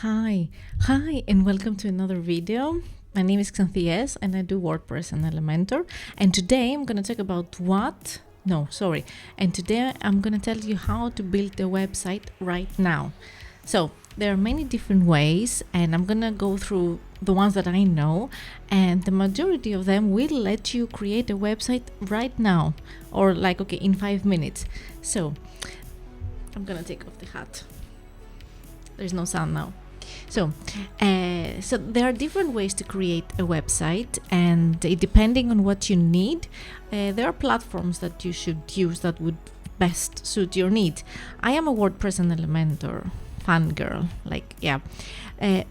Hi, and welcome to another video. My name is Xanthies and I do WordPress and Elementor. And today I'm going to talk about And today I'm going to tell you how to build a website right now. So there are many different ways, and I'm going to go through the ones that I know, and the majority of them will let you create a website right now, or in 5 minutes. So I'm going to take off the hat. There's no sound now. So there are different ways to create a website, and depending on what you need, there are platforms that you should use that would best suit your needs. I am a WordPress and Elementor fangirl,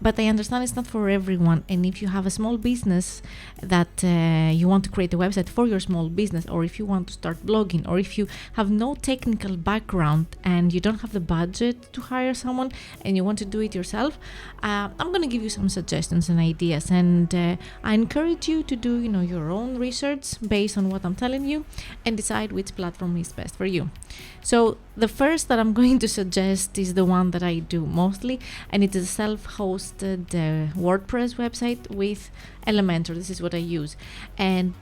but I understand it's not for everyone. And if you have a small business that you want to create a website for your small business, or if you want to start blogging, or if you have no technical background and you don't have the budget to hire someone and you want to do it yourself, I'm going to give you some suggestions and ideas, and I encourage you to do your own research based on what I'm telling you and decide which platform is best for you. So the first that I'm going to suggest is the one that I do mostly, and it is a self-hosted WordPress website with Elementor. This is what I use. And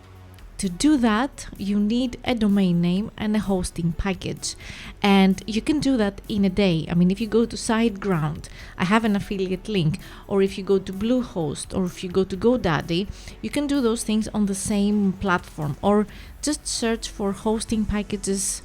to do that, you need a domain name and a hosting package. And you can do that in a day. I mean, if you go to Siteground, I have an affiliate link, or if you go to Bluehost, or if you go to GoDaddy, you can do those things on the same platform, or just search for hosting packages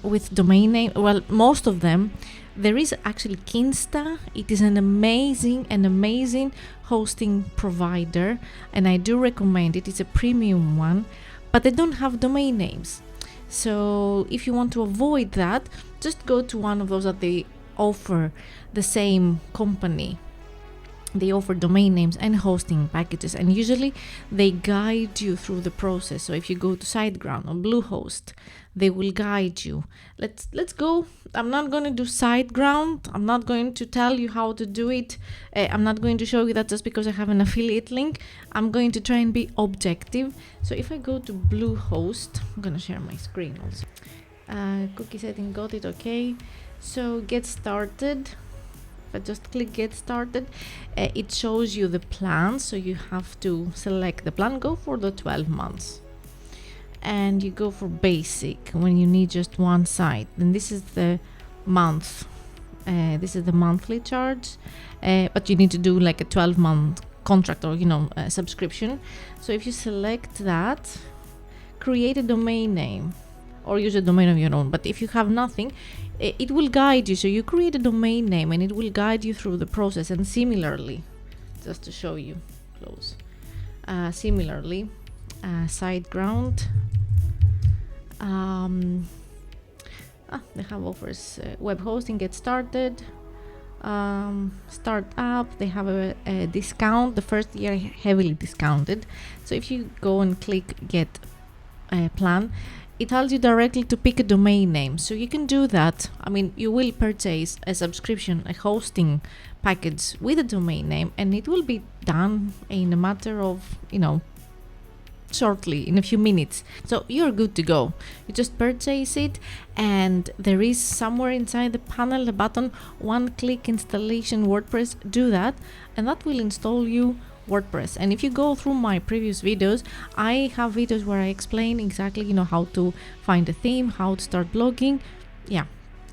with domain name. Well, most of them. There is actually Kinsta. It is an amazing hosting provider, and I do recommend it. It's a premium one, but they don't have domain names. So if you want to avoid that, just go to one of those that they offer, the same company. They offer domain names and hosting packages, and usually they guide you through the process. So if you go to Siteground or Bluehost, they will guide you. Let's go. I'm not going to do Siteground. I'm not going to tell you how to do it. I'm not going to show you that just because I have an affiliate link. I'm going to try and be objective. So if I go to Bluehost, I'm going to share my screen also. Cookie setting, got it, okay. So get started. If I just click get started, it shows you the plan. So you have to select the plan, go for the 12 months. And you go for basic when you need just one site. And this is the month. This is the monthly charge. But you need to do like a 12-month contract, or a subscription. So if you select that, create a domain name, or use a domain of your own. But if you have nothing, it will guide you. So you create a domain name and it will guide you through the process. And similarly, just to show you close, similarly, Siteground, they have offers, web hosting, get started, start up. They have a discount, the first year heavily discounted. So if you go and click get plan, it tells you directly to pick a domain name. So you can do that. I mean, you will purchase a subscription, a hosting package with a domain name, and it will be done in a matter of, shortly, in a few minutes. So you're good to go. You just purchase it, and there is somewhere inside the panel a button, one-click installation WordPress. Do that, and that will install you WordPress. And if you go through my previous videos, I have videos where I explain exactly how to find a theme, how to start blogging.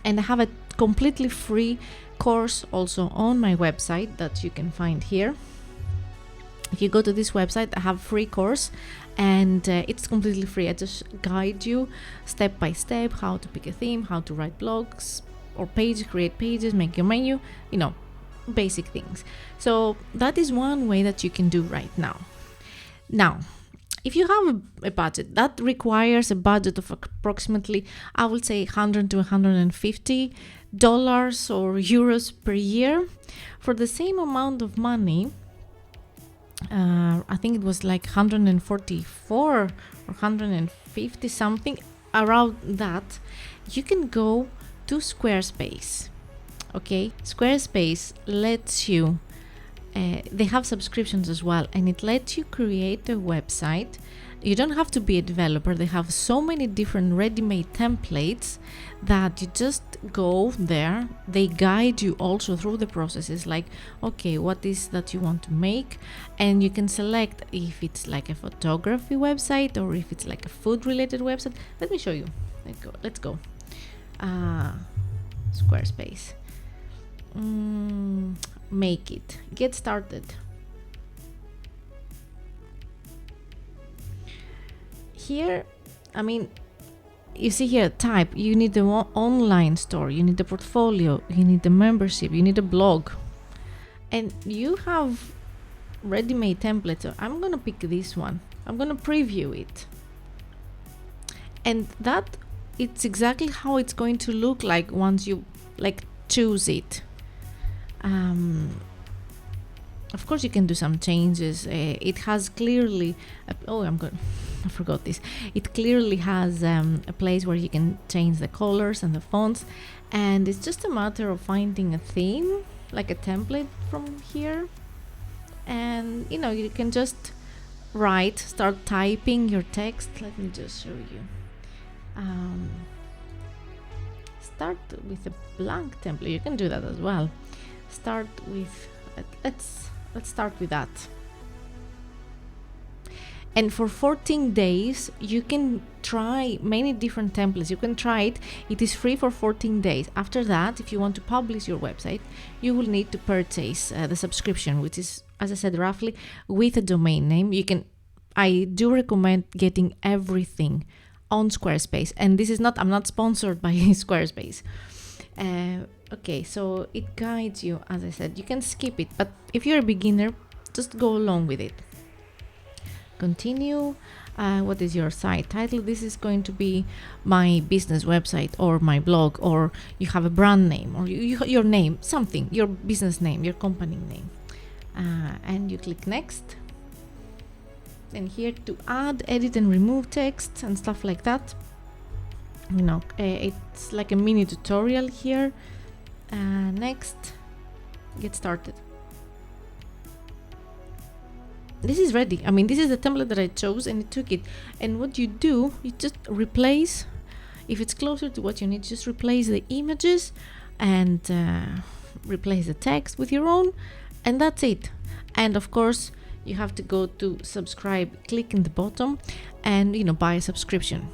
And I have a completely free course also on my website that you can find here. If you go to this website, I have a free course, and it's completely free. I just guide you step by step how to pick a theme, how to write blogs or pages, create pages, make your menu, basic things. So that is one way that you can do right now. Now, if you have a budget that requires a budget of approximately, I would say $100 to $150 or euros per year, for the same amount of money, I think it was like 144 or 150 something, around that, you can go to Squarespace. Okay, Squarespace lets you, they have subscriptions as well, and it lets you create a website You don't have to be a developer. They have so many different ready-made templates that you just go there. They guide you also through the processes, like, okay, what is that you want to make? And you can select if it's like a photography website or if it's like a food-related website. Let me show you. Let's go. Squarespace. Make it. Get started. Here, I mean, you see here, type, you need the online store, you need the portfolio, you need the membership, you need a blog. And you have ready-made templates. So I'm gonna pick this one. I'm gonna preview it. And that, it's exactly how it's going to look like once you choose it. Of course you can do some changes. It has clearly, I forgot this. It clearly has a place where you can change the colors and the fonts, and it's just a matter of finding a theme, like a template from here, and you can just start typing your text. Let me just show you. Start with a blank template. You can do that as well. Start with, let's start with that. And for 14 days, you can try many different templates. You can try it. It is free for 14 days. After that, if you want to publish your website, you will need to purchase the subscription, which is, as I said, roughly with a domain name. I do recommend getting everything on Squarespace. And this is not, I'm not sponsored by Squarespace. Okay, so it guides you, as I said. You can skip it, but if you're a beginner, just go along with it. Continue. What is your site title? This is going to be my business website or my blog, or you have a brand name, or your name, something, your business name, your company name. And you click next. And here to add, edit and remove text and stuff like that. It's like a mini tutorial here. Next, get started. This is ready. I mean, this is the template that I chose and it took it. And what you do, you just replace, if it's closer to what you need, just replace the images and replace the text with your own, and that's it. And of course, you have to go to subscribe, click in the bottom, and buy a subscription.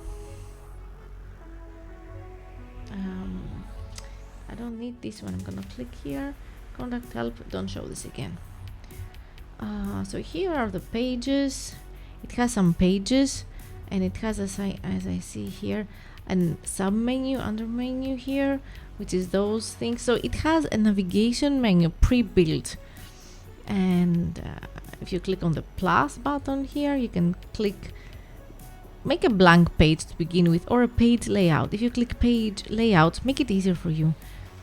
I don't need this one. I'm gonna click here, contact help. Don't show this again. So here are the pages. It has some pages, and it has, as I see here, a sub menu, under menu here, which is those things. So it has a navigation menu pre-built, and if you click on the plus button here, you can make a blank page to begin with, or a page layout. If you click page layout, make it easier for you.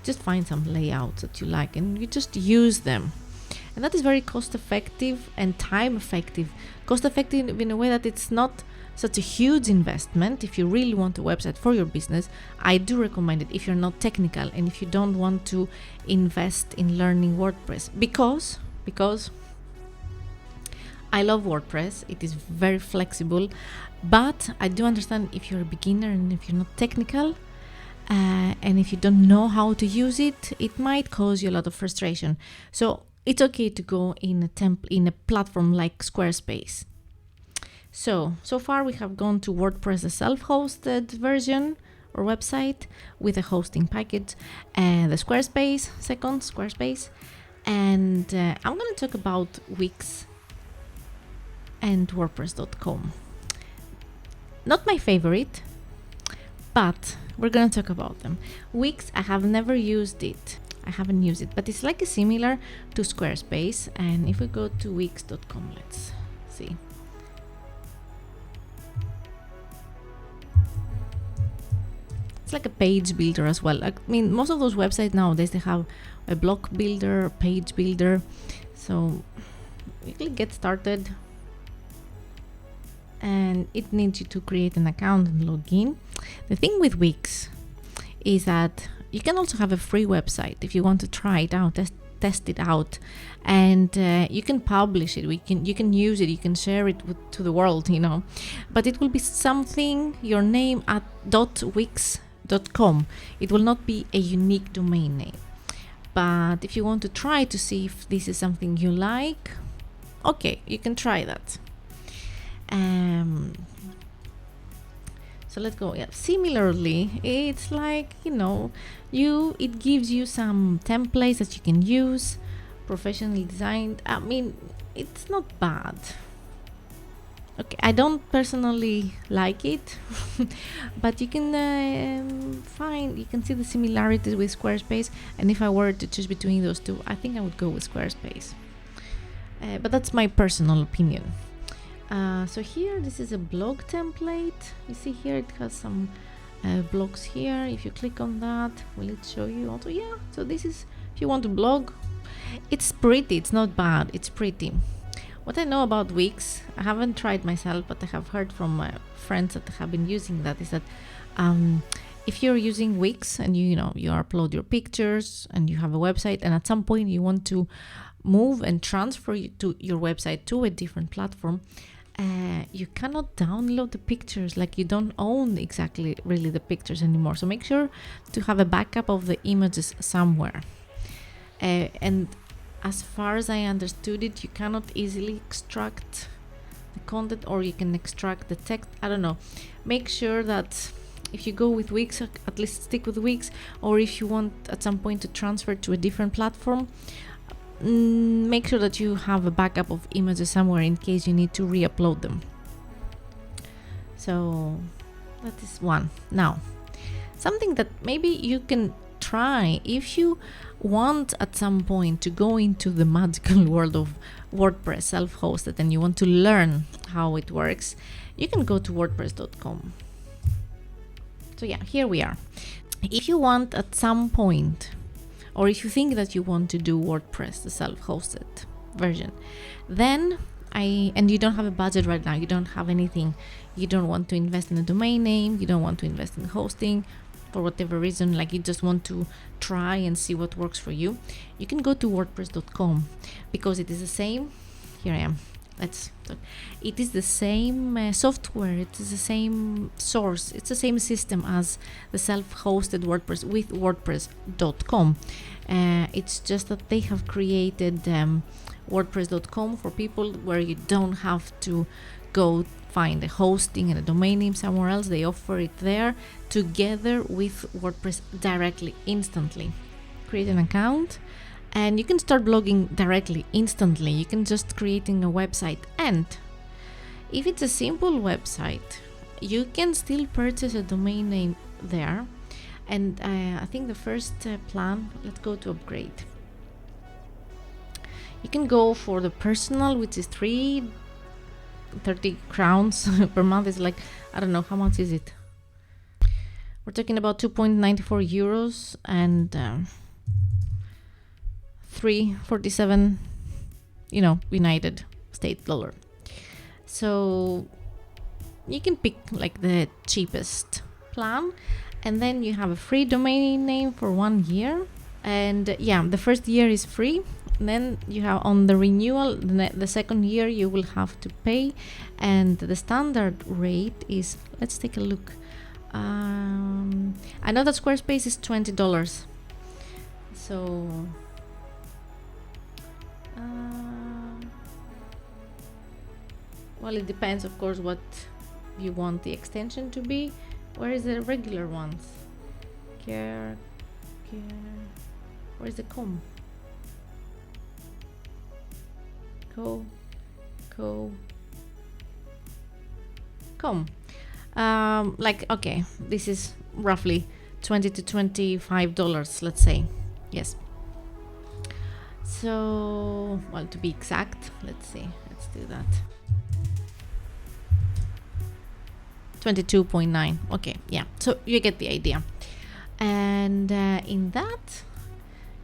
Just find some layouts that you like and you just use them. And that is very cost effective and time effective. Cost effective in a way that it's not such a huge investment. If you really want a website for your business, I do recommend it if you're not technical and if you don't want to invest in learning WordPress. Because I love WordPress. It is very flexible, but I do understand if you're a beginner and if you're not technical, and if you don't know how to use it, it might cause you a lot of frustration. So it's okay to go in a platform like Squarespace. So far we have gone to WordPress, a self-hosted version or website with a hosting package, and the Squarespace, and I'm going to talk about Wix and WordPress.com. Not my favorite, but we're going to talk about them. Wix, I have never used it. I haven't used it, but it's like similar to Squarespace. And if we go to wix.com, let's see. It's like a page builder as well. I mean, most of those websites nowadays, they have a block builder, page builder. So you click get started, and it needs you to create an account and log in. The thing with Wix is that you can also have a free website if you want to try it out, test it out, and you can publish it. You can use it. You can share it to the world, you know. But it will be something, your name at .wix.com. It will not be a unique domain name. But if you want to try to see if this is something you like, okay, you can try that. So let's go. Yeah. Similarly, it's like, you know, it gives you some templates that you can use, professionally designed. I mean, it's not bad. Okay, I don't personally like it, but you can you can see the similarities with Squarespace. And if I were to choose between those two, I think I would go with Squarespace. But that's my personal opinion. So here, this is a blog template. You see here, it has some blogs here. If you click on that, will it show you also? Yeah, so this is, if you want to blog, it's pretty, it's not bad, it's pretty. What I know about Wix, I haven't tried myself, but I have heard from my friends that have been using that, is that if you're using Wix and you upload your pictures and you have a website, and at some point you want to move and transfer your website to a different platform, you cannot download the pictures, like you don't own exactly really the pictures anymore. So make sure to have a backup of the images somewhere. And as far as I understood it, you cannot easily extract the content, or you can extract the text. I don't know. Make sure that if you go with Wix, at least stick with Wix, or if you want at some point to transfer to a different platform, make sure that you have a backup of images somewhere in case you need to re-upload them. So that is one. Now, something that maybe you can try if you want at some point to go into the magical world of WordPress self-hosted and you want to learn how it works, you can go to wordpress.com. So yeah, here we are. If you want at some point, or if you think that you want to do WordPress, the self-hosted version, then and you don't have a budget right now, you don't have anything, you don't want to invest in a domain name, you don't want to invest in hosting for whatever reason, like you just want to try and see what works for you, you can go to wordpress.com, because it is the same. Here I am. Let's talk. It is the same software, it is the same source, it's the same system as the self-hosted WordPress with wordpress.com. It's just that they have created wordpress.com for people where you don't have to go find a hosting and a domain name somewhere else. They offer it there together with WordPress directly, instantly. Create an account and you can start blogging directly, instantly. You can just creating a website, and if it's a simple website, you can still purchase a domain name there. And I think the first plan, let's go to upgrade. You can go for the personal, which is 30 crowns per month. Is like, I don't know, how much is it? We're talking about 2.94 euros and 3.47, United States dollar. So you can pick like the cheapest plan, and then you have a free domain name for 1 year. And yeah, the first year is free. Then you have on the renewal, the second year you will have to pay, and the standard rate is, let's take a look. I know that Squarespace is $20. So well, it depends, of course, what you want the extension to be. Where is the regular ones? Care. Where is the com? Com. Okay, this is roughly $20 to $25, let's say. Yes. So, well, to be exact, let's do that. 22.9. Okay, yeah. So you get the idea. And in that,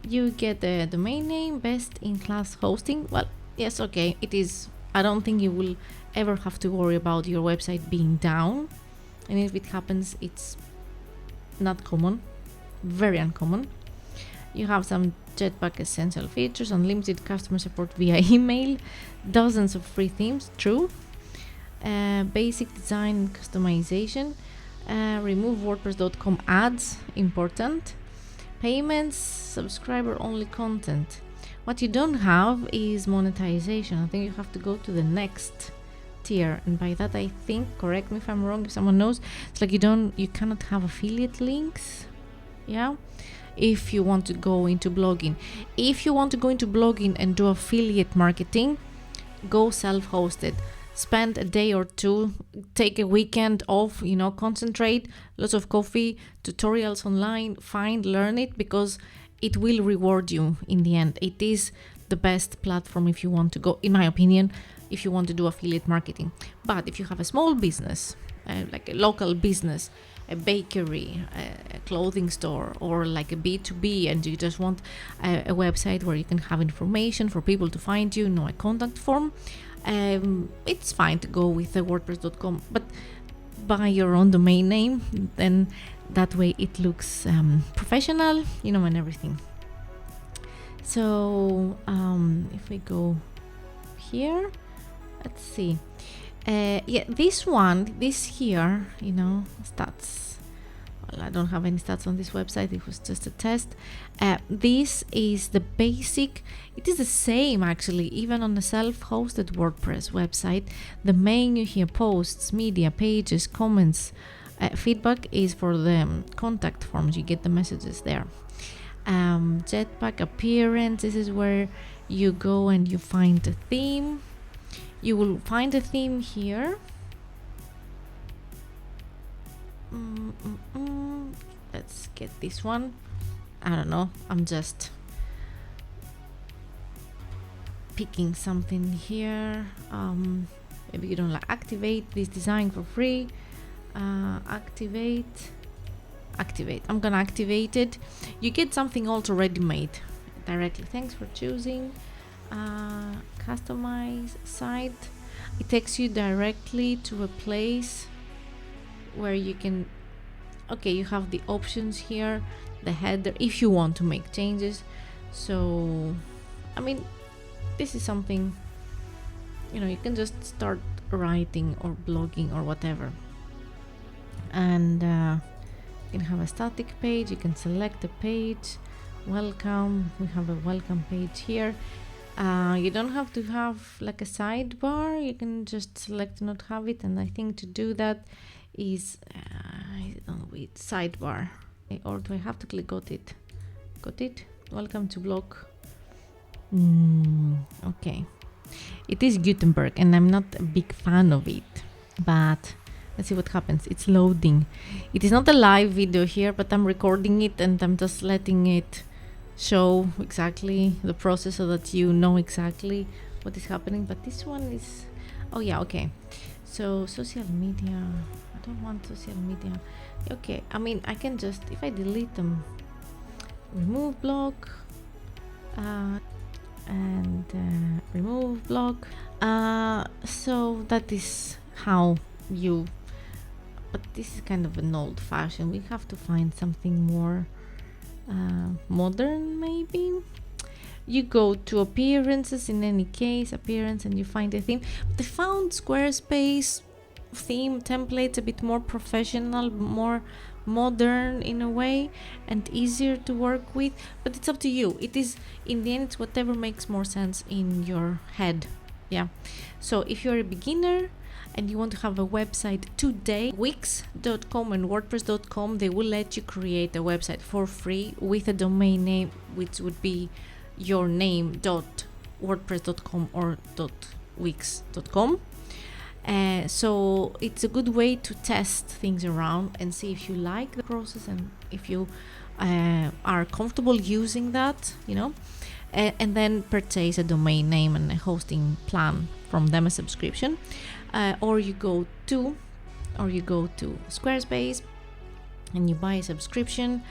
you get the domain name, best in class hosting. Well, yes, okay, it is. I don't think you will ever have to worry about your website being down. And if it happens, it's not common, very uncommon. You have some Jetpack essential features, unlimited customer support via email, dozens of free themes, true. Basic design and customization, remove WordPress.com ads, important. Payments, subscriber only content. What you don't have is monetization. I think you have to go to the next tier, and by that I think, correct me if I'm wrong, if someone knows, it's like you cannot have affiliate links, yeah, if you want to go into blogging. If you want to go into blogging and do affiliate marketing, go self-hosted. Spend a day or two, take a weekend off, concentrate, lots of coffee, tutorials online, learn it, because it will reward you in the end. It is the best platform if you want to go, in my opinion, if you want to do affiliate marketing. But if you have a small business, like a local business, a bakery, a clothing store, or like a B2B, and you just want a website where you can have information for people to find you, a contact form, it's fine to go with the WordPress.com, but buy your own domain name, then that way it looks professional, and everything. So if we go here, let's see. This here, stats. Well, I don't have any stats on this website. It was just a test. This is the basic. It is the same actually, even on the self-hosted WordPress website. The menu here, posts, media, pages, comments, feedback is for the contact forms. You get the messages there. Jetpack Appearance. This is where you go and you find a theme. You will find a theme here. Let's get this one. I don't know, I'm just picking something here. Maybe you don't like activate this design for free. Activate. I'm gonna activate it. You get something also ready made directly. Thanks for choosing. Customize site. It takes you directly to a place where you can, you have the options here, the header, if you want to make changes. So this is something, you can just start writing or blogging or whatever. And you can have a static page, you can select a page, welcome, we have a welcome page here. You don't have to have like a sidebar, you can just select not have it, and I think to do that is with sidebar, or do I have to click got it, welcome to blog. Okay, it is Gutenberg and I'm not a big fan of it, but let's see what happens. It's loading. It is not a live video here, but I'm recording it and I'm just letting it show exactly the process so that you know exactly what is happening. But this one is, okay. So social media, I don't want social media. Okay, I can just, if I delete them, remove block, and remove block. So that is how you, but this is kind of an old fashioned. We have to find something more modern maybe. You go to appearances, in any case, appearance, and you find a theme. But I found Squarespace theme templates a bit more professional, more modern in a way, and easier to work with. But it's up to you. It is, in the end, it's whatever makes more sense in your head. Yeah. So if you're a beginner and you want to have a website today, Wix.com and WordPress.com, they will let you create a website for free with a domain name, which would be your name.wordpress.com or .wix.com. So it's a good way to test things around and see if you like the process and if you are comfortable using that, and then purchase a domain name and a hosting plan from them, a subscription, or you go to Squarespace and you buy a subscription,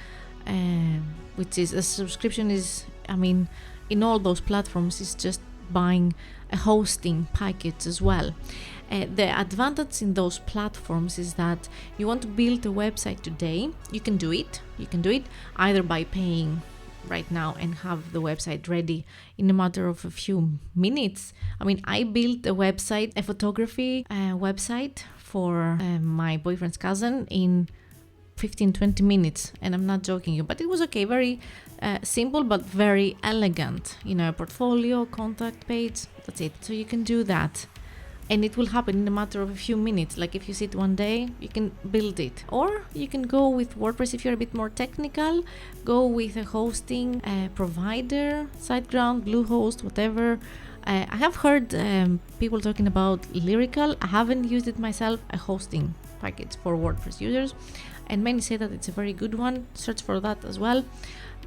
which is a subscription is, in all those platforms, is just buying a hosting package as well. The advantage in those platforms is that you want to build a website today, you can do it either by paying right now and have the website ready in a matter of a few minutes. I mean, I built a website, a photography website for my boyfriend's cousin in 15-20 minutes, and I'm not joking you, but it was okay, very simple but very elegant, you know, portfolio, contact page, that's it. So you can do that and it will happen in a matter of a few minutes. Like if you sit one day, you can build it. Or you can go with WordPress if you're a bit more technical, go with a hosting provider, Siteground, Bluehost, whatever. I have heard people talking about Lyrical. I haven't used it myself, a hosting package for WordPress users, and many say that it's a very good one. Search for that as well.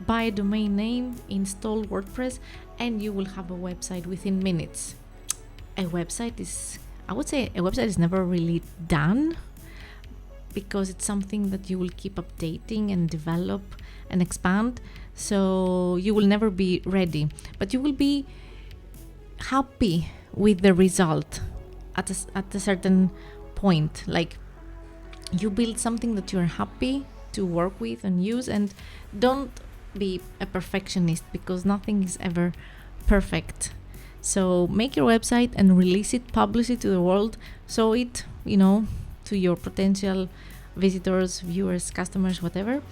Buy a domain name, install WordPress, and you will have a website within minutes. I would say a website is never really done, because it's something that you will keep updating and develop and expand. So you will never be ready, but you will be happy with the result at a certain point. Like, you build something that you're happy to work with and use, and don't be a perfectionist, because nothing is ever perfect. So make your website and release it, publish it to the world, show it, you know, to your potential visitors, viewers, customers, whatever.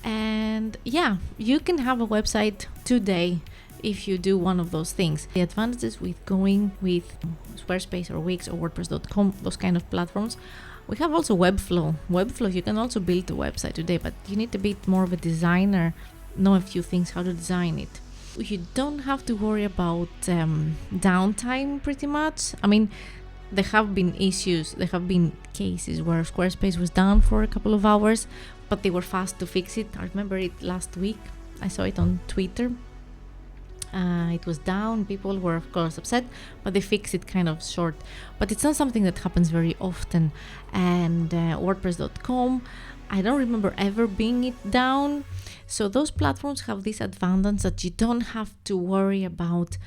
And yeah, you can have a website today if you do one of those things. The advantages with going with Squarespace or Wix or WordPress.com, those kind of platforms. We have also Webflow. Webflow, you can also build a website today, but you need a bit more of a designer, know a few things how to design it. You don't have to worry about downtime pretty much. I mean, there have been issues, there have been cases where Squarespace was down for a couple of hours, but they were fast to fix it. I remember it last week. I saw it on Twitter. It was down, people were of course upset, but they fixed it kind of short. But it's not something that happens very often. And WordPress.com, I don't remember ever being it down. So those platforms have this advantage that you don't have to worry about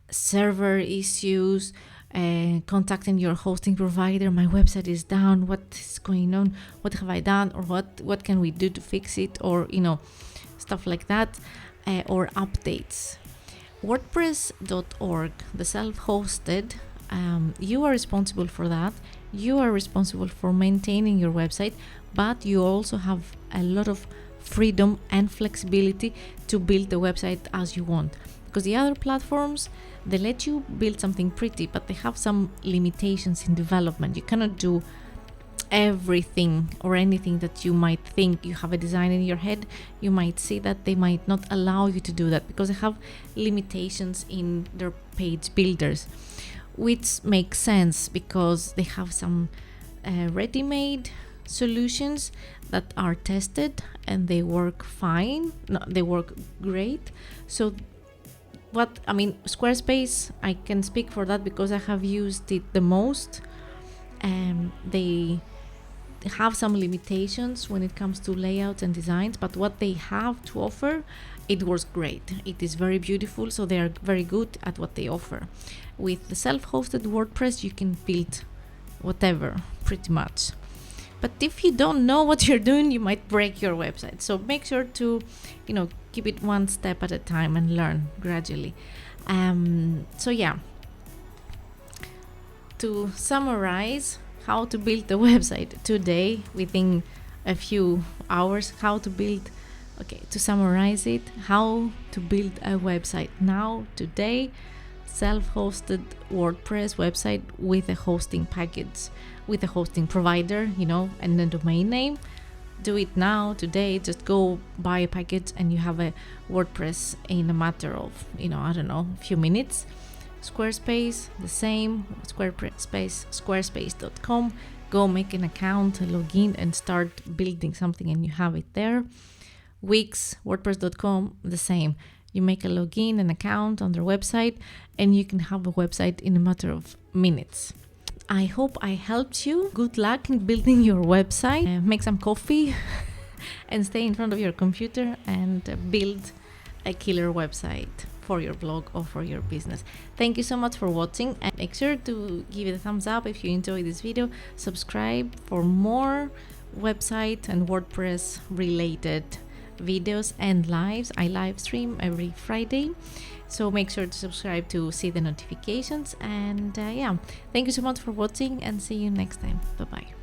server issues, contacting your hosting provider. My website is down, what is going on, what have I done, or what can we do to fix it, or you know, stuff like that, or updates. WordPress.org, the self-hosted, you are responsible for that. You are responsible for maintaining your website, but you also have a lot of freedom and flexibility to build the website as you want. Because the other platforms, they let you build something pretty, but they have some limitations in development. You cannot do everything or anything that you might think. You have a design in your head, you might see that they might not allow you to do that because they have limitations in their page builders, which makes sense because they have some ready-made solutions that are tested and they work fine. No, they work great. So Squarespace, I can speak for that because I have used it the most. They have some limitations when it comes to layouts and designs, but what they have to offer, it works great. It is very beautiful, so they are very good at what they offer. With the self-hosted WordPress, you can build whatever, pretty much. But if you don't know what you're doing, you might break your website. So make sure to, keep it one step at a time and learn gradually. So yeah, to summarize how to build the website today within a few hours, to summarize it, how to build a website now, today, self-hosted WordPress website with a hosting package, with a hosting provider, and a domain name. Do it now, today, just go buy a package and you have a WordPress in a matter of, a few minutes. Squarespace, the same, squarespace.com. Go make an account, log in and start building something and you have it there. Wix, WordPress.com, the same. You make a login, an account on their website, and you can have a website in a matter of minutes. I hope I helped you. Good luck in building your website. Make some coffee and stay in front of your computer and build a killer website for your blog or for your business. Thank you so much for watching, and make sure to give it a thumbs up if you enjoyed this video. Subscribe for more website and WordPress related videos and lives. I live stream every Friday, so make sure to subscribe to see the notifications. And yeah, thank you so much for watching, and see you next time. Bye bye.